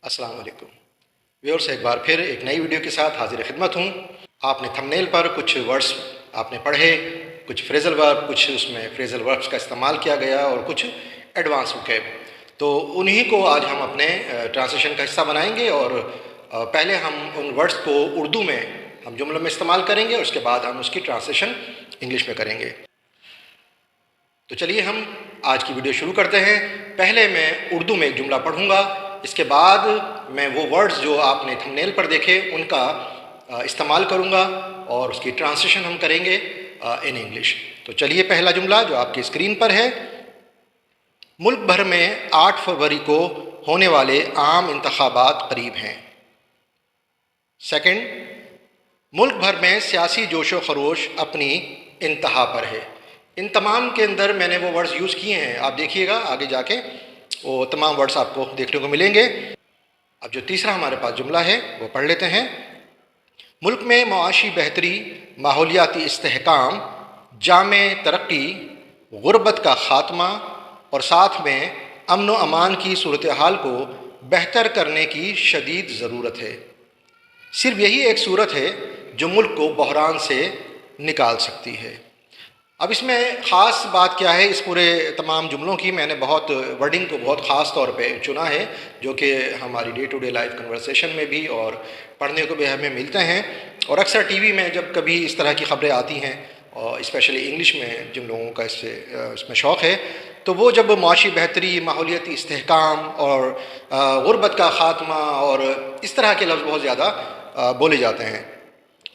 अस्सलाम वालेकुम व्यूअर्स, एक बार फिर एक नई वीडियो के साथ हाजिर खिदमत हूँ। आपने थंबनेल पर कुछ वर्ड्स आपने पढ़े, कुछ फ्रेजल वर्ब, कुछ उसमें फ्रेजल वर्ब्स का इस्तेमाल किया गया और कुछ एडवांस वोकैब। तो उन्हीं को आज हम अपने ट्रांसलेशन का हिस्सा बनाएंगे और पहले हम उन वर्ड्स को उर्दू में हम जुमलों में इस्तेमाल करेंगे और उसके बाद हम उसकी ट्रांसलेशन इंग्लिश में करेंगे। तो चलिए हम आज की वीडियो शुरू करते हैं। पहले मैं उर्दू में एक जुमला पढ़ूँगा, इसके बाद मैं वो वर्ड्स जो आपने थंबनेल पर देखे उनका इस्तेमाल करूँगा और उसकी ट्रांसलेशन हम करेंगे इन इंग्लिश। तो चलिए, पहला जुमला जो आपकी स्क्रीन पर है। मुल्क भर में 8 फरवरी को होने वाले आम इंतखाबात करीब हैं। सेकंड, मुल्क भर में सियासी जोशो खरोश अपनी इंतहा पर है। इन तमाम के अंदर मैंने वो वर्ड्स यूज़ किए हैं, आप देखिएगा आगे जाके वो तमाम वर्ड्स आपको देखने को मिलेंगे। अब जो तीसरा हमारे पास जुमला है वो पढ़ लेते हैं। मुल्क में मुआशी बेहतरी, माहौलियाती इस्तेहकाम, जामे तरक्की, गुर्बत का ख़ात्मा और साथ में अमन व अमान की सूरत हाल को बेहतर करने की शदीद ज़रूरत है। सिर्फ यही एक सूरत है जो मुल्क को बहरान से निकाल सकती है। अब इसमें ख़ास बात क्या है, इस पूरे तमाम जुमलों की मैंने बहुत वर्डिंग को बहुत ख़ास तौर पे चुना है, जो कि हमारी day to day life conversation में भी और पढ़ने को भी हमें मिलते हैं। और अक्सर टीवी में जब कभी इस तरह की ख़बरें आती हैं, और स्पेशली इंग्लिश में जिन लोगों का इसमें शौक़ है, तो वो जब मुआशी बेहतरी, माहौलियाती इस्तेहकाम और गुर्बत का ख़ात्मा और इस तरह के लफ्ज़ बहुत ज़्यादा बोले जाते हैं।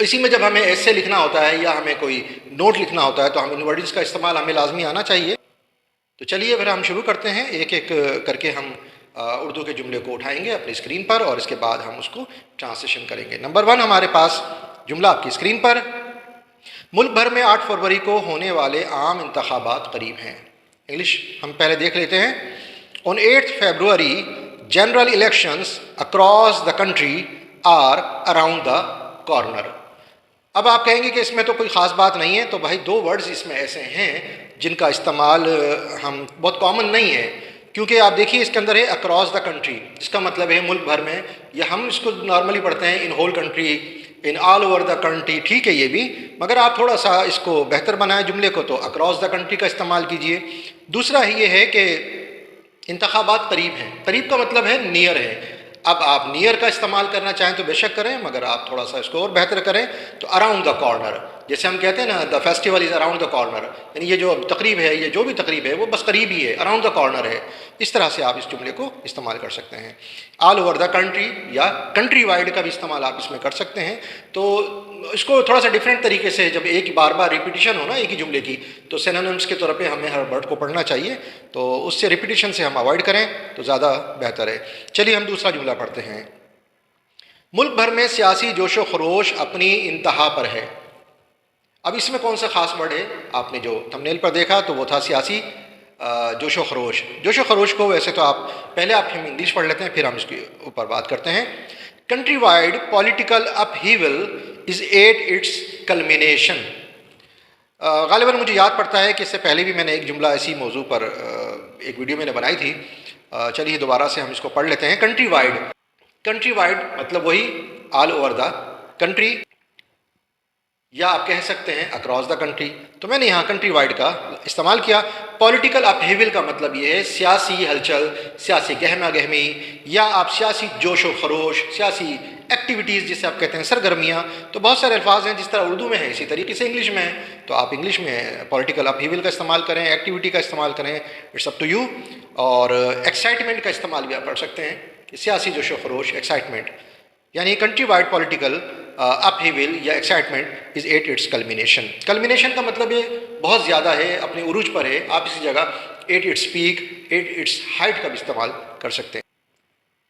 इसी में जब हमें ऐसे लिखना होता है या हमें कोई नोट लिखना होता है तो हम इन वर्ड्स का इस्तेमाल हमें लाजमी आना चाहिए। तो चलिए फिर हम शुरू करते हैं, एक एक करके हम उर्दू के जुमले को उठाएंगे अपनी स्क्रीन पर और इसके बाद हम उसको ट्रांसलेशन करेंगे। नंबर 1 हमारे पास जुमला आपकी स्क्रीन पर। मुल्क भर में 8 फरवरी को होने वाले आम इंतखाबात करीब हैं। इंग्लिश हम पहले देख लेते हैं। On 8 February general elections across the country are around the corner. अब आप कहेंगे कि इसमें तो कोई ख़ास बात नहीं है, तो भाई 2 वर्ड्स इसमें ऐसे हैं जिनका इस्तेमाल हम बहुत कॉमन नहीं है, क्योंकि आप देखिए इसके अंदर है अक्रॉस द कंट्री, जिसका मतलब है मुल्क भर में, या हम इसको नॉर्मली पढ़ते हैं in whole country, in all over the country. ठीक है ये भी, मगर आप थोड़ा सा इसको बेहतर बनाएं जुमले को, तो अक्रॉस द कंट्री का इस्तेमाल कीजिए। दूसरा ये है कि इंतखाबात करीब हैं। करीब का मतलब है नियर है। अब आप नियर का इस्तेमाल करना चाहें तो बेशक करें, मगर आप थोड़ा सा इसको और बेहतर करें तो अराउंड द कॉर्नर, जैसे हम कहते हैं ना, the festival is around the corner, यानी ये जो तकरीब है, ये जो भी तकरीब है वो बस करीब ही है, अराउंड द कॉर्नर है। इस तरह से आप इस जुमले को इस्तेमाल कर सकते हैं। ऑल ओवर द कंट्री या कंट्री वाइड का भी इस्तेमाल आप इसमें कर सकते हैं। तो इसको थोड़ा सा डिफरेंट तरीके से, जब एक बार बार रिपीटिशन हो ना एक ही जुमले की, तो सिनोनिम्स के तौर पे हमें हर वर्ड को पढ़ना चाहिए, तो उससे रिपीटिशन से हम अवॉइड करें तो ज़्यादा बेहतर है। चलिए हम दूसरा जुमला पढ़ते हैं। मुल्क भर में सियासी जोशो खरोश अपनी इंतहा पर है। अब इसमें कौन सा ख़ास वर्ड है? आपने जो थंबनेल पर देखा तो वो था सियासी जोशो खरोश। जोशो खरोश को वैसे तो आप पहले हम इंग्लिश पढ़ लेते हैं, फिर हम इसके ऊपर बात करते हैं। Country wide political upheaval is at its culmination. ग़ालिबन मुझे याद पड़ता है कि इससे पहले भी मैंने एक जुमला इसी मौजू पर एक वीडियो मैंने बनाई थी। चलिए दोबारा से हम इसको पढ़ लेते हैं। कंट्री वाइड, कंट्री वाइड मतलब वही ऑल ओवर द कंट्री, या आप कह सकते हैं अक्रॉस द कंट्री। तो मैंने यहाँ कंट्री वाइड का इस्तेमाल किया। पॉलिटिकल अपहीवल का मतलब ये है सियासी हलचल, सियासी गहमा गहमी, या आप सियासी जोशो खरोश, सियासी एक्टिविटीज़ जिसे आप कहते हैं सरगर्मियाँ। तो बहुत सारे अल्फाज हैं, जिस तरह उर्दू में है इसी तरीके से इंग्लिश में है, तो आप इंग्लिश में पॉलिटिकल अपहीवल का इस्तेमाल करें, एक्टिविटी का इस्तेमाल करें, इट्स अप टू यू। और एक्साइटमेंट का इस्तेमाल भी आप कर सकते हैं, सियासी जोशो खरोश, एक्साइटमेंट, यानी कंट्री वाइड पॉलिटिकल अपहीवल या excitement is at its culmination. Culmination का मतलब ये बहुत ज़्यादा है, अपने उरूज पर है। आप इसी जगह at its peak, at its height का भी इस्तेमाल कर सकते हैं।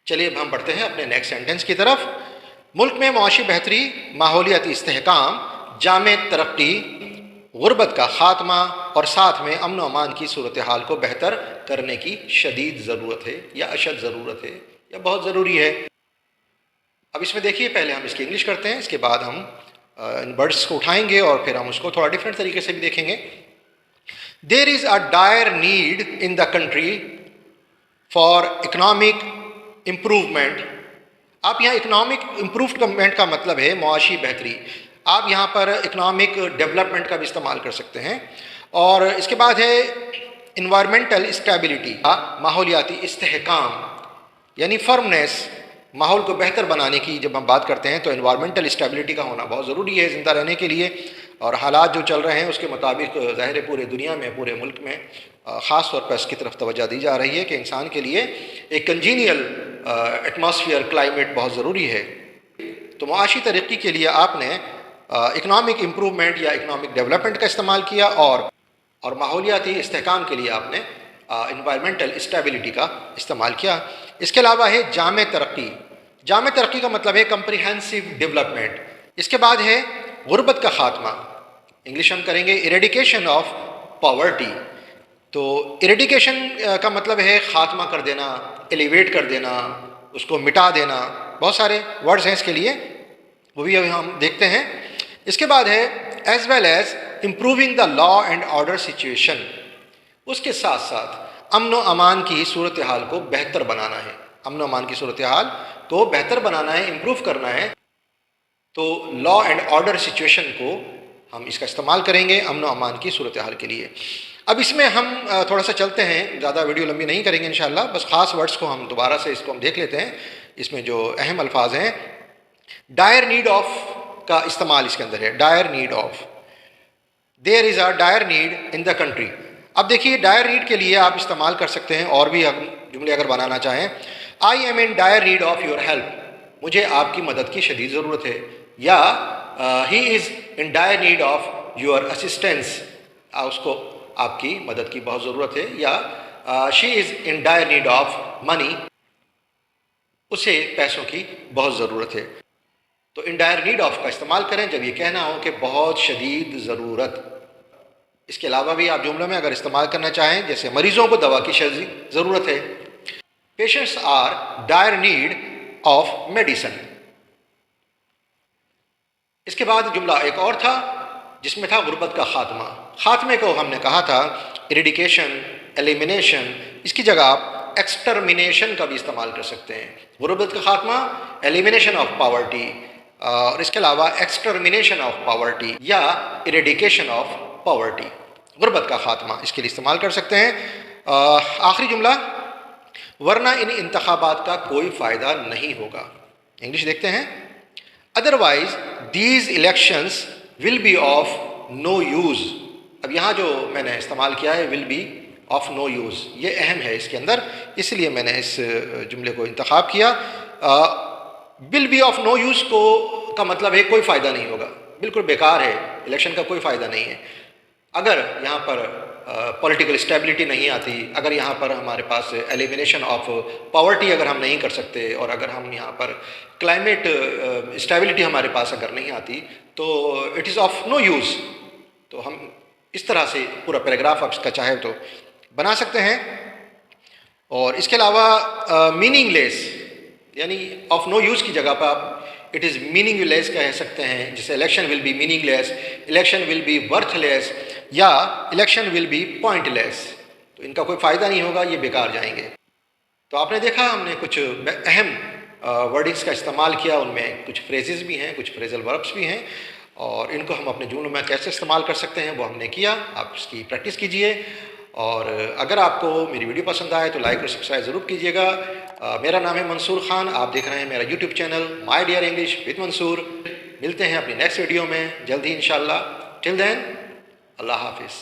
चलिए अब हम बढ़ते हैं अपने नेक्स्ट सेंटेंस की तरफ। मुल्क में मुआशी बेहतरी, माहौलियाती इस्तेहकाम, जामे तरक्की, गुर्बत का ख़ात्मा और साथ में अमन व अमान की सूरत हाल को बेहतर करने की शदीद ज़रूरत है, या अशद ज़रूरत है, या बहुत ज़रूरी है। अब इसमें देखिए, पहले हम इसकी इंग्लिश करते हैं, इसके बाद हम इन वर्ड्स को उठाएंगे और फिर हम उसको थोड़ा डिफरेंट तरीके से भी देखेंगे। There is a dire need in the country for economic improvement. آپ یہاں اکنامک امپروومنٹ کا مطلب ہے معاشی بہتری. آپ یہاں پر اکنامک ڈیولپمنٹ کا بھی استعمال کر سکتے ہیں. اور اس کے بعد ہے انوائرمنٹل اسٹیبلٹی، ماحولیاتی استحکام یعنی فرمنیس. ماحول کو بہتر بنانے کی جب ہم بات کرتے ہیں تو انوائرمنٹل اسٹیبلٹی کا ہونا بہت ضروری ہے زندہ رہنے کے لیے. اور حالات جو چل رہے ہیں اس کے مطابق ظاہر ہے پورے دنیا میں، پورے ملک میں خاص طور پر اس کی طرف توجہ دی جا رہی ہے کہ انسان کے لیے ایک کنجینیل ایٹماسفیئر، کلائمیٹ بہت ضروری ہے. تو معاشی ترقی کے لیے آپ نے اکنامک امپروومنٹ یا اکنامک ڈیولپمنٹ کا استعمال کیا، اور ماحولیاتی استحکام کے لیے آپ نے انوائرمنٹل اسٹیبلٹی کا استعمال کیا. اس کے علاوہ ہے جامع ترقی. جامع ترقی کا مطلب ہے کمپریہنسو ڈیولپمنٹ. اس کے بعد ہے غربت کا خاتمہ. انگلش ہم کریں گے ایریڈیکیشن آف پاورٹی. تو ایریڈیکیشن کا مطلب ہے خاتمہ کر دینا، ایلیویٹ کر دینا، اس کو مٹا دینا. بہت سارے ورڈز ہیں اس کے لیے، وہ بھی ابھی ہم دیکھتے ہیں. اس کے بعد ہے as well as improving the law and order situation. اس کے ساتھ ساتھ امن و امان کی صورتحال کو بہتر بنانا ہے. امن و امان کی صورتحال کو بہتر بنانا ہے، امپروو کرنا ہے. تو لا اینڈ آرڈر سچویشن کو ہم اس کا استعمال کریں گے امن و امان کی صورتحال کے لیے. اب اس میں ہم تھوڑا سا چلتے ہیں، زیادہ ویڈیو لمبی نہیں کریں گے انشاءاللہ. بس خاص ورڈز کو ہم دوبارہ سے اس کو ہم دیکھ لیتے ہیں. اس میں جو اہم الفاظ ہیں، ڈائر نیڈ آف کا استعمال اس کے اندر ہے. ڈائر need of, there is a dire need in the country. اب دیکھیے ڈائر نیڈ کے لیے آپ استعمال کر سکتے ہیں اور بھی جملے اگر بنانا چاہیں. I am in dire need of your help, مجھے آپ کی مدد کی شدید ضرورت ہے. یا he is in dire need of your assistance, اس کو آپ کی مدد کی بہت ضرورت ہے. یا شی از in dire need of money, اسے پیسوں کی بہت ضرورت ہے. تو ان ڈائر نیڈ آف کا استعمال کریں جب یہ کہنا ہو کہ بہت شدید ضرورت. اس کے علاوہ بھی آپ جملوں میں اگر استعمال کرنا چاہیں، جیسے مریضوں کو دوا کی شدید ضرورت ہے، patients are dire need of medicine. اس کے بعد جملہ ایک اور تھا جس میں تھا غربت کا خاتمہ. خاتمے کو ہم نے کہا تھا ایریڈیکیشن، ایلیمینیشن. اس کی جگہ آپ ایکسٹرمینیشن کا بھی استعمال کر سکتے ہیں. غربت کا خاتمہ، ایلیمینیشن آف پاورٹی، اور اس کے علاوہ ایکسٹرمینیشن آف پاورٹی یا ایریڈیکیشن آف پاورٹی. غربت کا خاتمہ اس کے لیے استعمال کر سکتے ہیں. آخری جملہ، ورنہ ان انتخابات کا کوئی فائدہ نہیں ہوگا. انگلش دیکھتے ہیں. Otherwise these elections will be of no use. اب یہاں جو میں نے استعمال کیا ہے will be of no use, یہ اہم ہے اس کے اندر، اس لیے میں نے اس جملے کو انتخاب کیا. Will be of no use کا مطلب ہے کوئی فائدہ نہیں ہوگا، بالکل بیکار ہے، الیکشن کا کوئی فائدہ نہیں ہے. اگر یہاں پر پولیٹیکل اسٹیبلٹی نہیں آتی، اگر یہاں پر ہمارے پاس ایلیمینیشن آف پاورٹی اگر ہم نہیں کر سکتے، اور اگر ہم یہاں پر کلائمیٹ اسٹیبلٹی ہمارے پاس اگر نہیں آتی، تو it is of no use. تو ہم اس طرح سے پورا پیراگراف آپ اس کا چاہے تو بنا سکتے ہیں. اور اس کے علاوہ میننگ لیس یعنی آف نو یوز کی جگہ پر آپ اٹ از میننگ لیس کہہ سکتے ہیں، جیسے election will be meaningless, election will be worthless, یا election will be pointless. تو ان کا کوئی فائدہ نہیں ہوگا، یہ بیکار جائیں گے. تو آپ نے دیکھا ہم نے کچھ اہم ورڈنگس کا استعمال کیا. ان میں کچھ فریزز بھی ہیں، کچھ فریزل وربس بھی ہیں، اور ان کو ہم اپنے جملوں میں کیسے استعمال کر سکتے ہیں وہ ہم نے کیا. آپ اس کی پریکٹس کیجئے. اور اگر آپ کو میری ویڈیو پسند آئے تو لائک اور سبسکرائب ضرور کیجیے گا. میرا نام ہے منصور خان، آپ دیکھ رہے ہیں میرا YouTube channel my dear English with Mansoor. ملتے ہیں اپنی نیکسٹ ویڈیو میں جلد ہی انشاءاللہ. ٹل دین، اللہ حافظ.